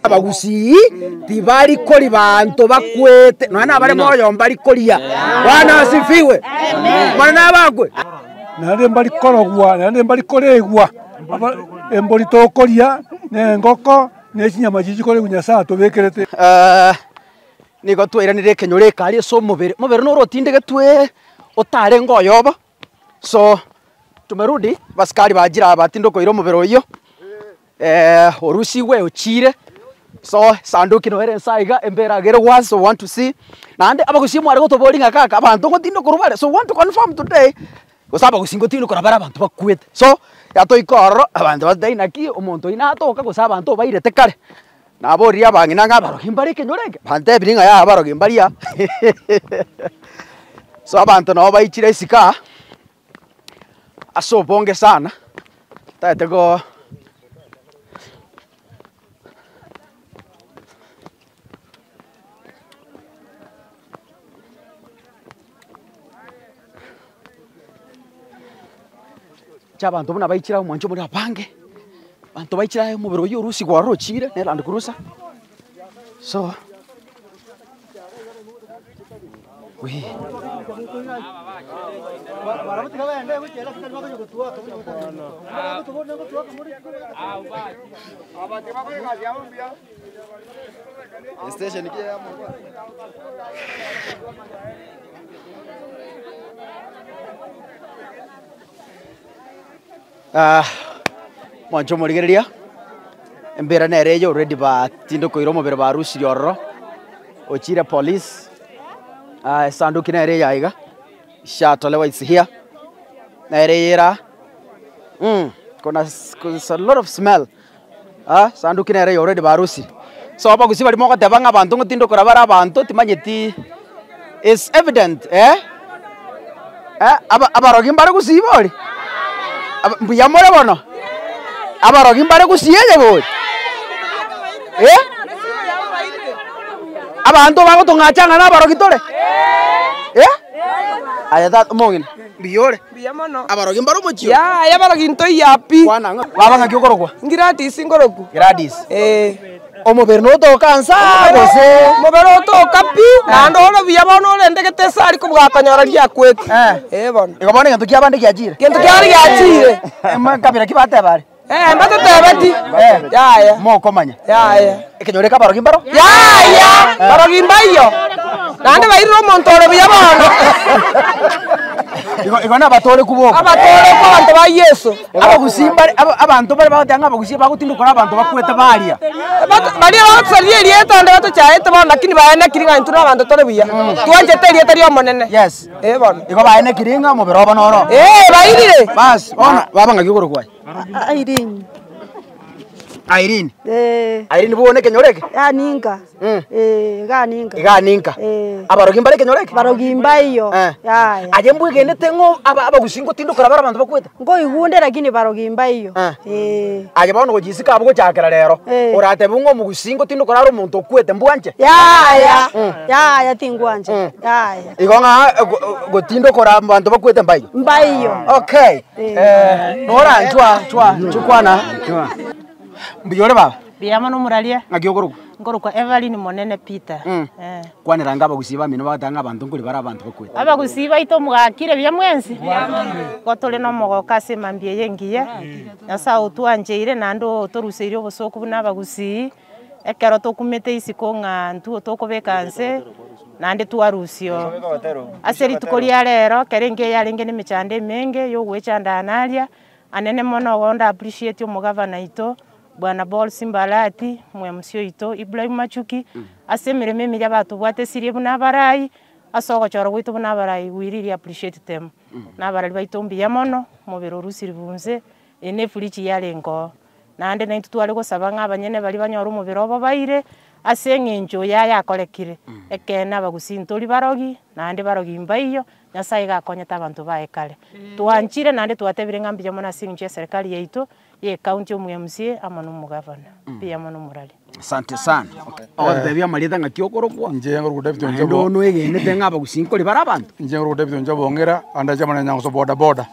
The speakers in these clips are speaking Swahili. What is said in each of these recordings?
abagusi tibari koli bantu bakwete nana bari moyo mbari kolia bwana asifiwe mwana bagwe nande mbari korogwa nande mbari koregwa embori tokoria ne ngoko ne chinyama chichikore kunyasa tobekerete niko twiranire kenyore kari so mubere no rotinde getwe otare ngoyoba so tumerudi baskari bajira batindo koiro mubere oyo orusi we ochire so sanduki no ere saiga embera gere was so want to see nande abagusimu ari gotoboringa kaka abantu ngotindo kurubare so want to confirm today gosaba gusingo tindo kurabara abantu bakwete so yatoikoro abantu badaina ki omuntu ina atoka gosaba abantu bairete kare naboria bangina ngabaro kimbari kenyoreke bante biringa ya baro kimbaria so abantu no baichire isika aso bonge sana tatego chabantu buna baichira mwancho muri apange bantu baichira mu biro y'urusi gwa rochire ne land cruiser so we station ki ya mwancho murigereria embera nereyo already ba tindo koiro mubere barusi yorro ochire police sanduki nere yaiga shatolewa is here nereyera kuna a lot of smell sanduki nere already barusi so abagusi bari moko tebanga abantu ngotindo korabara abantu timanyeti is evident abarogi mbare gusibori mbuyamore bono abarogi mbare gusiye bori abantu bagotongachanga n'abarogi tore aya that mongin biyore biyamono abarogi mbare muchio ya abarogi ntoi yapi kwananga babanga kyokorogwa ngirati singoroku gradis omubere no to kansa gose mubere to kapi nando ono biyamono ndegete sari kubwakanyora lyakwete bono igobone ngentu kyabande kyajire kintu kyari kyachire kabira kibate bare mbato tebeti ya moko manya ya ikinyoreka barogi mbaro ya barogi mbayo nande bairiro montore biyamono igona batore kuboko abatore ko abantu ba Yesu abagusimbare abantu bari batanga abagusi bagutindukora abantu bakwete baria bari abatsaliye lietande bato chaete bana kini baene kiringa ntuna abantu tore biya tuanje teri teri omonene yes bona igo baene kiringa mu biroba noro bairire bas ona babanga kigoro kwa Irene Irene bone kenyoreke ninga ganinga iganinga abarogi mbare kenyoreke barogi mbayo aje mbwigene tengo abagusingo tindukora bara abantu bakwete ngo igunde lakini barogi mbayo aje bano gojisika abo gochakera rero urate bungo mugusingo tindukora ari umuntu okwete mbwanje ya tingwanje igonga gotindukora abantu bakwete mbayo okay nora chukwana mbiyore baba biyamono muralia ngagyogoruko ngorukwa Evelyn Monene Peter kwaniranga abagusiba mino batanga abantu nguri bara abantu bakwete abagusiba ito mugakire bya mwensi gotole no mogoka se mambie yengiye nasa utwanjeire nando toruseire obosoko buna abagusi ekero tokumete isiko ngantu tokobekanse nande tuarusio aseri tukolia rero kerenge yarenge ni michande menge yo gwechanda nalia anene mono gonda appreciate omugavana ito Bwana Bol Simbalati mwemsio ito Ibrahim Machuki asemere memi ya batu bwate sirie buna barai asogo choro gwito buna barai we really appreciate them na barali baitombi ya mono mubero rusiri bunze ene fulichi yalengo nande na itutwale go sabanga abanyene bali banyoro mubero babaire asenge njo ya kolekire ekena bagusintori barogi nande barogi mbayo nyasaye gakonyeta abantu baekale tuanchire nande tuatebire ngambi ya mona sinje serikali yeito ye county omuyamsie amano mugavana pia mano murali asante sana bebya malita ngakyokorokwa nje ngoro David Onjabo no egene tenga bagusinkoli barabantu nje ngoro David Onjabo ngera anda jamana nyango boda boda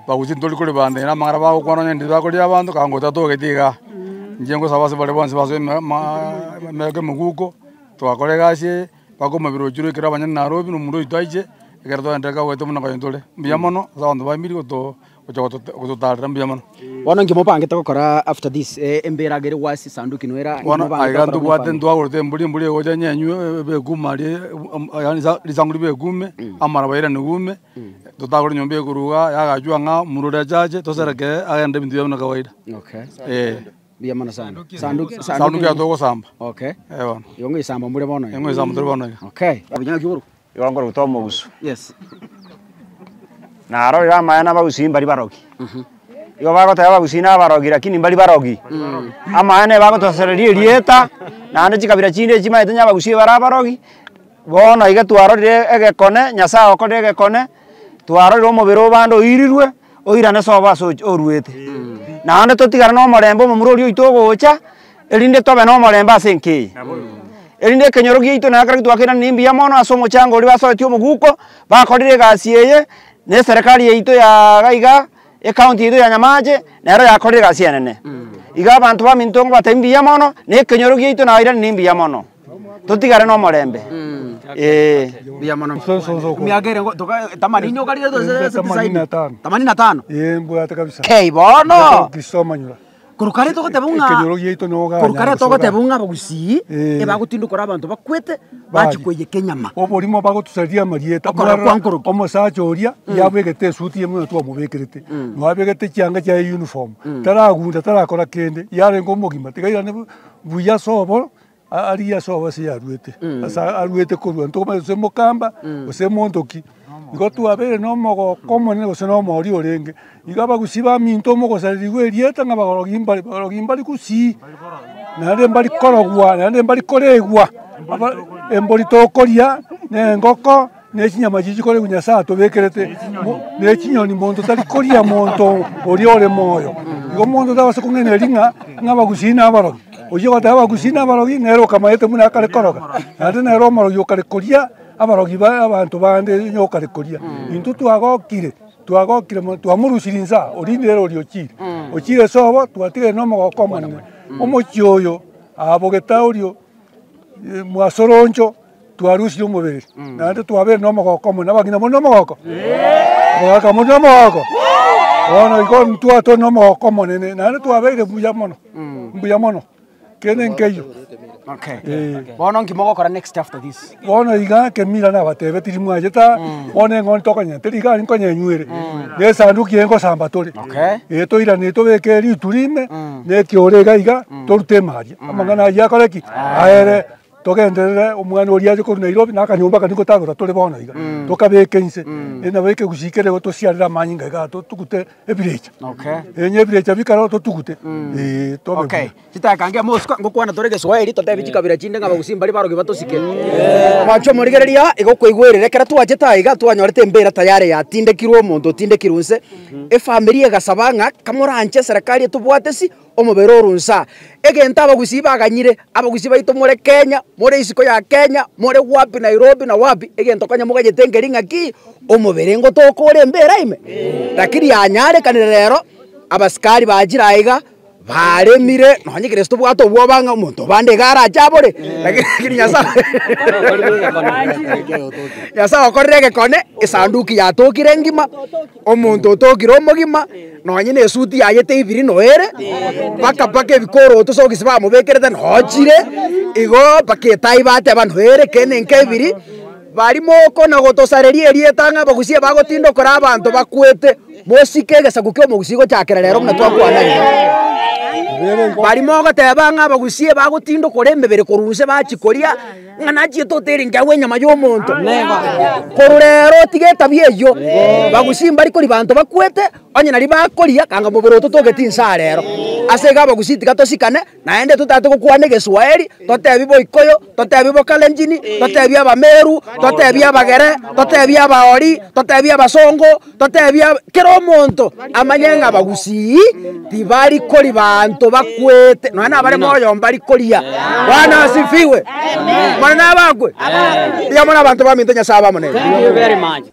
bagusintoli kuli bande na mangara bago kwano nyende bakoli abantu kango tato getiga njengo sabase bale bonse baso mege muguko twakore gasi bako mabiro juro kira banya Nairobi no mundo itaije ekerto ndeka weto muna kayondole mbiamono za ndo bamiri goto gototarira mbiamono Bono ngimo pange gukora after this embera gere wasi sanduki nwera bono aigantu bwate ndwagorete mbuli goja nyenyu begumari yani lisanguri begume amara bayira nugume tutagora nyombe kuruga yagajwa nga murure jaje tosereke agende bintu byabona kawaida. Okay. Biamana sana. Sanduki ya togo samba. Okay. Ewa. Yongo isamba muri bono. Yongo isamba muri bono. Okay. Abinya kiburu. Yongoro utomo gusu. Yes. Naro ya mayana bagusi mbali barogi. Yo bago ta bagusi na barogi lakini mbali barogi. Amayane bago to sereri rieta na ande chikabira chinde chima etanya bagusi bara barogi. Bono iga twaro de egekone nyasa okode egekone twaro ro mobero bando irirwe oirane soba so oruete. Na ande totigara no morembo mumurori oito gocha elinde tobe no moremba asenke. Elinde kenyorogi ito na kara twakira nimbi ya mono asomo chango ri baso etio muguko bakorire gasi yeye ne serikali yeito ya gaiga e county ito ya Nyamache nero yakorire gasi nene. Iga bantu ba mintongo batembi ya mono ne kenyorogi ito na ira nimbi ya mono. Totigara no morembe. Biamana miagere toka tamanini okarire to 85 mbuyate kabisa kei bono kisoma nyura kurukare to tebunga kenyorogi ito noga kurukare to tebunga bagusi ebagutindu kora abantu bakwete bachikweye kenyama oborimo bagotusaria marieta omosachoria yabegete suti yemwe twa mubekirete nwabegete cyanga cya uniform taragunda tarakora kende yare ngomogima tigaira ne buya sobo ariya soba si yaruete asa aruete kurwa ntoma se mokamba ose mondoki ngotu abere no mogo komone ose no mori orenge igaba gusiba minto mogo sarigwe rieta ngabagorogimbali kusi nande mbali korogwa nande mbali koregwa emboli tokoria ne ngoko ne chinyama chichikore kunyasa tobekerete ne chinyoni mondo tali koria mondo ori ore moyo igo mondo dawase kungene ringa ngabagusina abarogi oye gotaba kusina abarogi nero kamaete muna kare koroga ate nero marogi okare koria abarogi ba abantu bande nyokare koria intu twagokire twamurusirinza orindero oriochire ochire sobo twatire no mogoko manene omochioyo abogeta orio mwasoroncho twarusire omubere nande twabere no mogoko muna bagina mono mogoko bagaka mono mogoko ono ikon twato no mogoko manene nande twabere buya mono kene nkeyo. Okay. Bono ngimo gokora next after this. Bono iga kemira na batebe tirimu ajeta one ngon tokanya teriga nkonya nywere. Ne sanduki engo samba tole. Okay. To ira ne to bekeri turime ne kiorega iga torute maji. Amangana ya koreki. Aere togendere omwana oriaje ko Nairobi nakanyumba kaniko tagora tole bono iga. Tokabekense. Ena beke gushikere goto siarira manyinga ga to tukute ebirecha. Okay. Enye ebirecha bikaro to tukute. Tobe. Okay. Chitakange mosko ngokwana torege Swahili totebi chikabira chinde ngabagusimba baro gibatosike. Macho morigereria igokweigwerere kera twacheta iga twanyorete mbera tayari ya tindekirwo omonto tindekirunse family egasabanga kamoranche serikali tubwatesi omubero runsa egenta abagusi baganyire abagusi baito more Kenya more isiko ya Kenya more wapi Nairobi na wapi egento kanya muganyete ngeringa ki omuberengo tokore mbera ime lakini anyare kanirero abaskari bajira iga baremire nonye Kristo bwato bwabanga omuntu bande gara chabore lakini yasa okorege kone esanduki ya tokire ngima omuntu tokire omogima nonye ne suti yayete ibiri noere paka bikoro tosogisiba mubekerete nochire igo paketai bate abantu ere kene nkebiri bari moko na gotosareria erietanga bagusie bagotindo kora abantu bakwete mosike gesaguke omugusigo chakera rero mna twakwana bari mogo tebanga abagusie bagotindo kore emebere korunse bachikoria ng'ana chieto teringa wenyama y'omonto korurero tigeta bieyo bagusie mbari kori bantu bakwete onye nari bakoria kanga mobere totogeti insa rero ase ga bagusie tigatosikane naende tutate gokwane Geswahili totebi boikoyo totebi bokalenjini totebi abameru totebi abagere totebi abaori totebi abasongo totebi kero omonto amanyenga bagusie tibari kori bantu bakwete nona bare moyo mbari koria bwana asifiwe mana bagwe ya mona bantu baminto nyasaba mone. Thank you very much.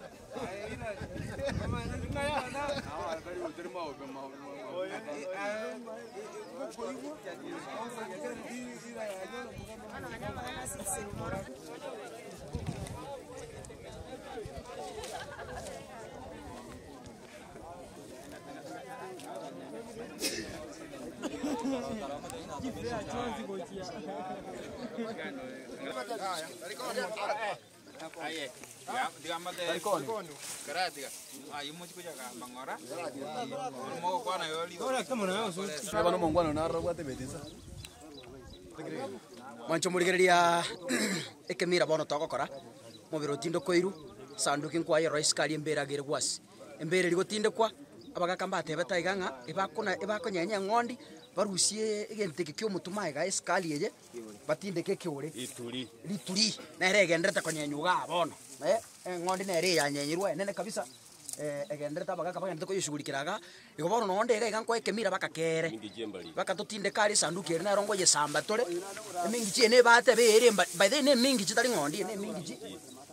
Mwancho murigereria ekemira bono togokora mubiro tindo koiru sanduki nkwaye rois kali emberagire gwasi embere rigotindekwa abagakamba atebeta iganga ibakonyenya ngondi barusie egente kikyo mutumaye ga eskali eye batindeke kiure lituri na regendereta konyenyuga bono ngondi na ere yanyenyirwe nene kabisa egendereta bagakabagende ko yishugurikiraga igo bono nonde ega iganko ekemira bakakere bakatotinde kali sanduki ere na rongo ye samba tore emingi chene bate bere by the name mingi chitari ngondi ne mingi chi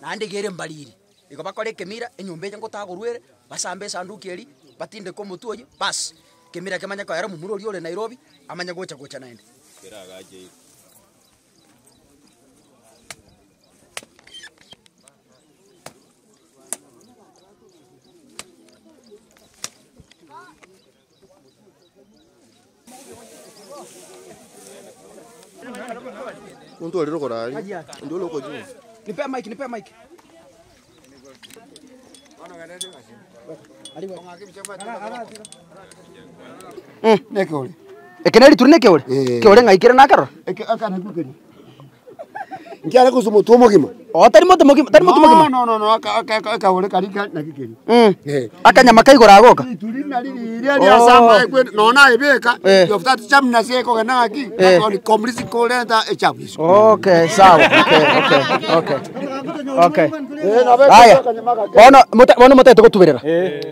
nande gere mbaliri igo bakore ekemira enyumba ye ngotagorwere basambe sanduki eri batinde ko mutuoyi bas kemira kemanya kwa yara mumurori ole Nairobi amanya gocha naende kiragaje Untu aliro korari ndio loko juu nipe mic nekole ekeneri turine keore ngaikire nakaro akana kukeri ngiara kusumo tumo gima tari moto mogima no aka ore karika nakikeri akanyama kaigora agoka turi nari ria samba ekwe nona ebeka yofta chamna seko kana aki on complete kolenta echabis okay sawa okay haya bono moteto gotubirira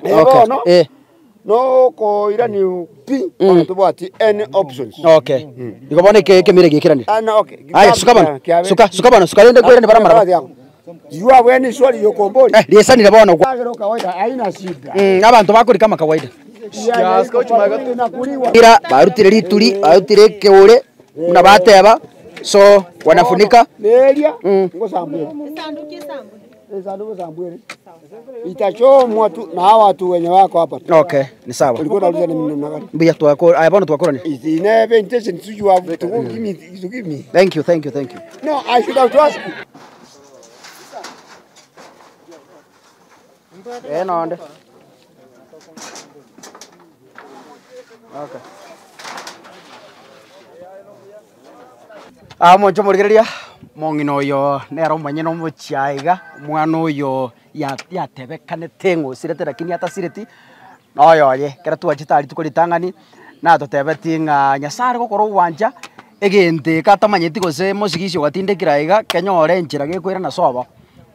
okay no ko irani pi on to bati any options okay igo bone kemire gikirani okay haya suka bana ende kwenda baramara jua weni swali yokombori liesani le bono kawaida haina shida abantu bakuri kama kawaida ira barutire lituri barutire keure na bateba so wanafunika neria ngosambwe sanduku sambwe itachomwa tu na watu wenye wako hapa. Okay, ni sawa. Ulikuwa unauliza ni mimi nani? Mbia tu wako, ayabona tu wako ni. Never intention to you have to give me. Thank you. No, I should have asked you. No ande. Okay. Moncho murigereria mongino yo nero manye no muchiaiga mwana uyo yatebekane tengo sirete lakini hata sireti noyo ye kera tuachitari tukolitangani na totebeti nga nyasare gokoro wanja egente katamanyeti gose mosigisho gatinde kiraiga kenyore njira gekwira na sobo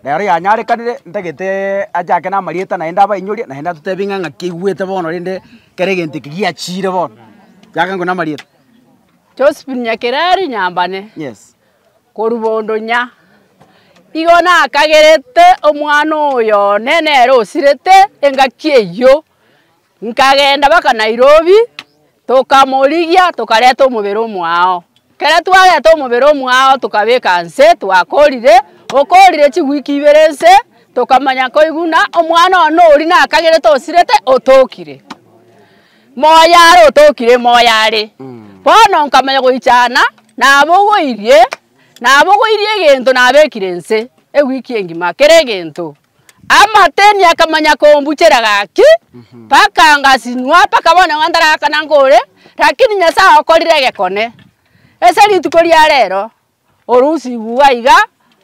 rero yanyare kanire ndagete ajake na marieta na enda bainyuria na enda tutebinga nga kigwete bono rinde kere gente kigia chire bono yaka ngona marieta Josephine Nyakerari Nyambane. Yes. Korubondo nya. Igona akagerete omwana oyo nenero osirete engakie yo. Nkagenda baka Nairobi tokamorigia tokareta omubere omwao. Kera twareta omubere omwao tukabeka nse twakorire okorire chigwiki iberense tokamanya ko iguna omwana ono ori na akagerete osirete otokire. Moyare otokire moyare. Bono nkamanya goichana nabogoirie gento nabekire nse ewiki engima kere gento amateni akamanya kombuchera gaki paka ngasinwa paka bona ngandara kana ngore lakini nyasa okorire gekone ese ritukoria rero orusi buwaiga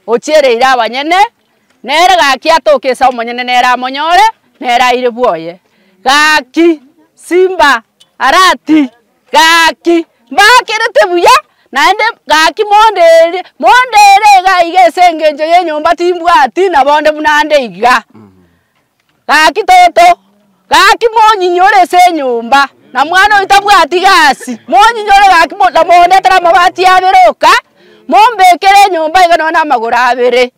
ochereire abanyene nere gaki atokesa omonyene nera monyore nera ire buoye gaki simba arati gaki bakirete buya naende gaki mondere ga igese ngenjo yenyomba timbwati na bonde bunande iga gaki toto gaki monyinyore se nyumba na mwana utabwati gasi monyinyore gaki na monde tara mabati aberoka mombekere nyumba iga nona magura abere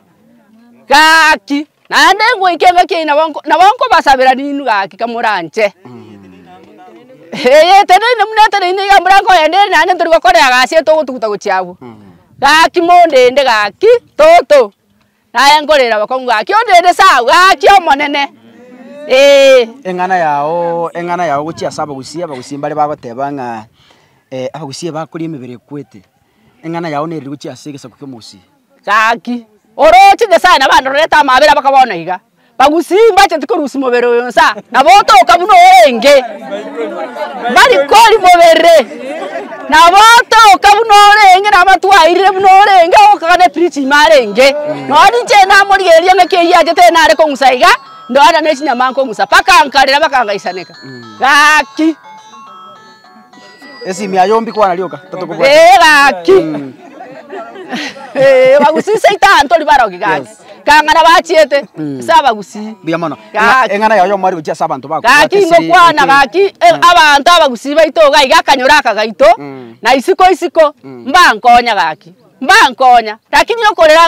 gaki naende ngwikenga kina na bonko basabira ninu gaki kamuranche tene mune ni gambra ko ende na ne turi ko ya gasie to gutuguta guciabu gaki monde ende gaki toto na yangorera bakongu gaki onde sa gaki omonene engana yao gucia saba gucia bagusimbale bagoteba nga abagusie bakuri emibere kwete engana yao ne gucia sigesa kukemusi gaki oroche de sana bandoreta mabera bakabona iga bagusimba cyo tukurusi mobere yonsa naboto kabuno orenge bari kori mobere naboto kabuno orenge nabatwaire buno orenge okagane prichi marenge nodi chena muri eria ngekeya jete nare ko musaiga ndona nechinya manko musa paka nkarira bakangaisaneka gaki esi miayombi kwana lioka tatukubo gaki bagusisa itanto libarogi gaki kangana bachiete saba gusi biamono engana yayo mari gucia sabantu bako gaki ngokwana gaki abantu abagusiba itoga igakanyoraka gaito na isiko mbankonya gaki mbankonya lakini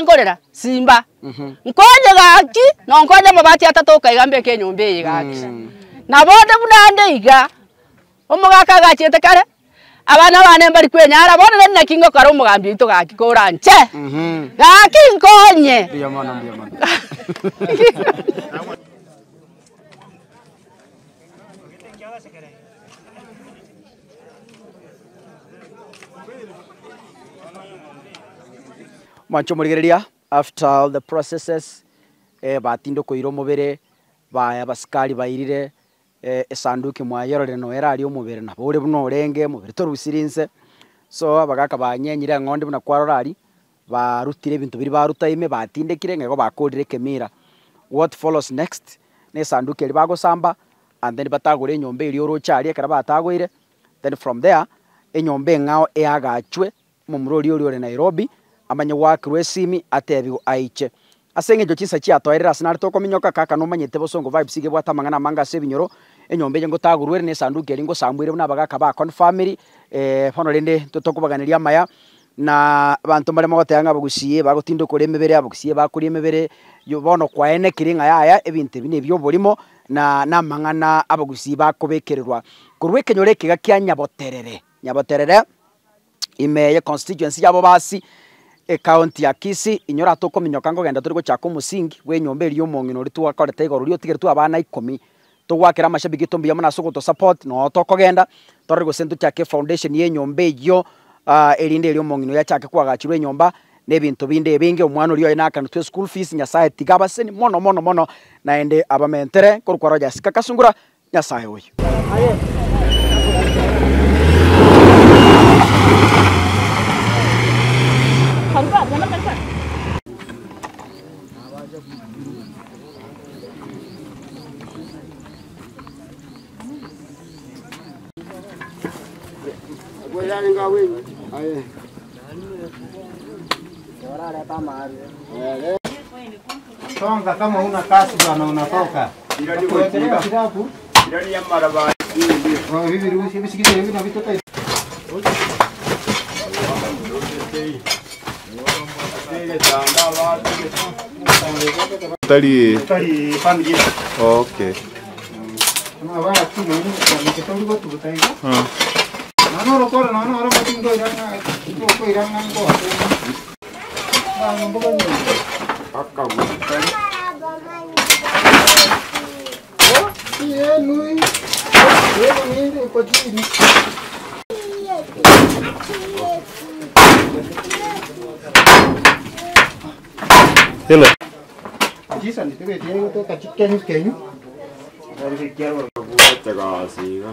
ngorera simba nkonye gaki nonkonya mabati atatoka igambe kenyombe gaki nabode bunande iga omugaka gachiete kare abana bane bari kwenyara bona na kingo karo umugambi ito gaki koranche gaki nkonye biamono Mancho murigereria after all the processes batindo koiro mubere baya baskari bairire esanduki mwayerore no erari omubere na bore buno orenge mubere torusirinse so abagaka banyenyire ngonde buna kwarorari barutire ibintu biri barutaime batindekire ngego bakodire kemira. What follows next ne sanduki eri bagosamba and then batagore enyombe iri orochari ekara batagwire, then from there enyombe ngao eagachwe mu murori ori Nairobi amanye wakirwe esimi atebi aiche asenge jo chisa chia toerera Arsenal to kominyoka kaka no manyete bosongo vibes ige bwata mangana manga sebinyoro enyombe yengo tagurwe ne sanduki eri ngo sambwire buna bagaka ba con family hono rende totokubaganiria maya na bantu bare mogote yanga bagusiye bagotindo kore emebere abagusiye bakuri emebere yo bono kwa ene kiringa yaya ebinte bine byo borimo na mangana abagusiye bakobekererwa kurwe kenyore kiga kya nyaboterere imeye constituency yabo basi county ya Kisii inyora to kominyoka ngo genda turi gochaka umusingi we nyombe iri omongino ritu wakorete igoro rio tigere tu abana 10 to gwakira amashabiki tombiya muna sogo to support no to kogenda tori go sentu cyake foundation ye nyombe yo erinde iri omongino ya cyake kwagachirwe nyomba nebintu binde binge omwana uri ina kan to school fees nyasaye tigabaseni mono naende abamentere korukwa roja sikakasungura nyasaye oyo Songa kama una kasi bwana unatoka. Ndani ya barabara. Hivi ruhusi bisikiti hivi na vitu kai. Tali family. Okay. Na wala tu ni kitu ngoto butaiga. Nano rokora nano ora matingo iranga ito ko iranga ngo. Ngombo ni. Akka butari. Oh, ye lui. Ye ni ko chini. Hello. Jisa ni tebe tiene to kachikenyu kenyu. Dari quiero Buete casi.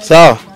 Sawa.